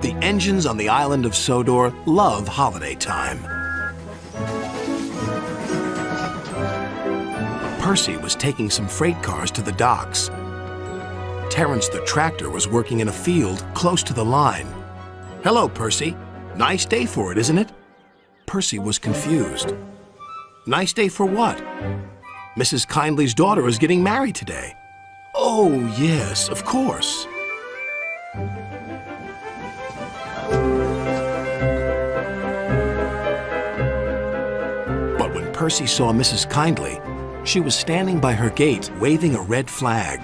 The engines on the island of Sodor love holiday time. Percy was taking some freight cars to the docks. Terence the tractor was working in a field close to the line. "Hello, Percy. Nice day for it, isn't it?" Percy was confused. Nice day for what? Mrs. Kyndley's daughter is getting married today. Oh, yes, of course. But when Percy saw Mrs. Kyndley, she was standing by her gate waving a red flag.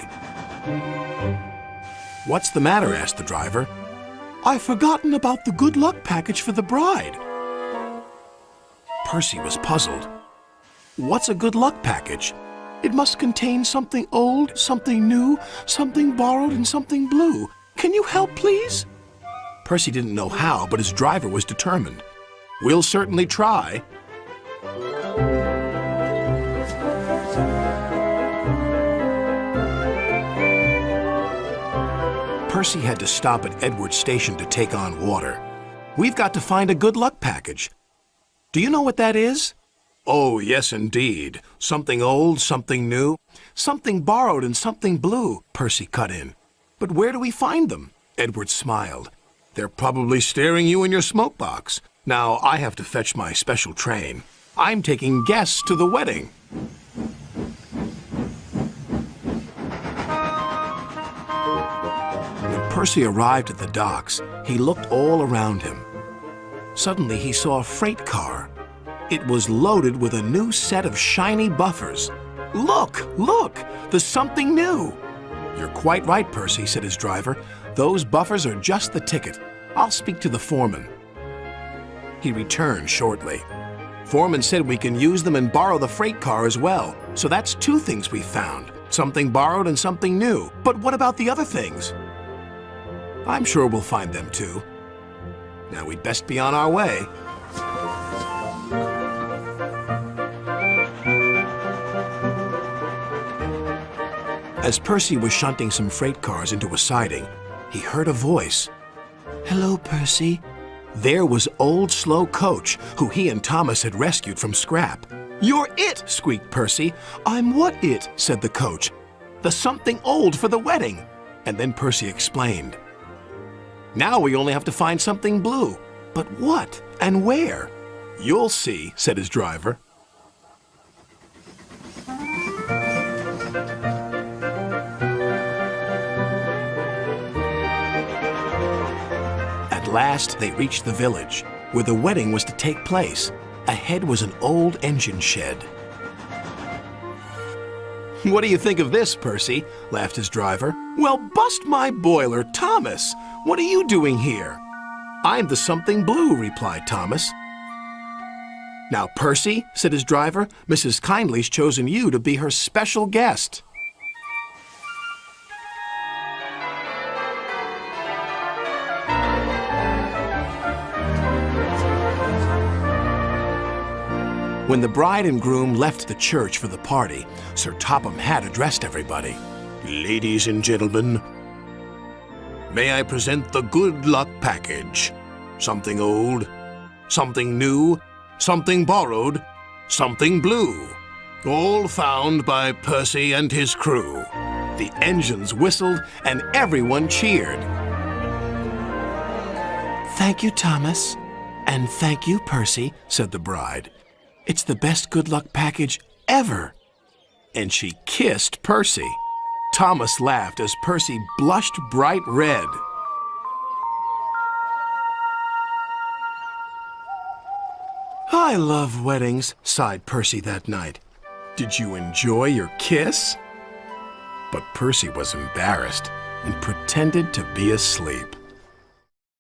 "What's the matter?" asked the driver. "I've forgotten about the good luck package for the bride." Percy was puzzled. What's a good luck package? It must contain something old, something new, something borrowed, and something blue. Can you help, please? Percy didn't know how, but his driver was determined. "We'll certainly try." Percy had to stop at Edward's station to take on water. "We've got to find a good luck package. Do you know what that is?" "Oh, yes, indeed. Something old, something new, something borrowed, and something blue," Percy cut in. "But where do we find them?" Edward smiled. "They're probably staring you in your smoke box. Now, I have to fetch my special train. I'm taking guests to the wedding." When Percy arrived at the docks, he looked all around him. Suddenly, he saw a freight car. It was loaded with a new set of shiny buffers. "Look, look! There's something new!" "You're quite right, Percy," said his driver. "Those buffers are just the ticket. I'll speak to the foreman." He returned shortly. "Foreman said we can use them and borrow the freight car as well. So that's two things we found. Something borrowed and something new. But what about the other things?" "I'm sure we'll find them too. Now we'd best be on our way." As Percy was shunting some freight cars into a siding, he heard a voice. "Hello, Percy." There was old Slow Coach, who he and Thomas had rescued from scrap. "You're it!" squeaked Percy. "I'm what it?" said the coach. "The something old for the wedding." And then Percy explained. "Now we only have to find something blue. But what and where?" "You'll see," said his driver. At last, they reached the village, where the wedding was to take place. Ahead was an old engine shed. "What do you think of this, Percy?" laughed his driver. "Well, bust my boiler, Thomas! What are you doing here?" "I'm the something blue," replied Thomas. "Now, Percy," said his driver, "Mrs. Kyndley's chosen you to be her special guest." When the bride and groom left the church for the party, Sir Topham Hatt addressed everybody. "Ladies and gentlemen, may I present the good luck package. Something old, something new, something borrowed, something blue. All found by Percy and his crew." The engines whistled and everyone cheered. "Thank you, Thomas. And thank you, Percy," said the bride. "It's the best good luck package ever." And she kissed Percy. Thomas laughed as Percy blushed bright red. "I love weddings," sighed Percy that night. "Did you enjoy your kiss?" But Percy was embarrassed and pretended to be asleep.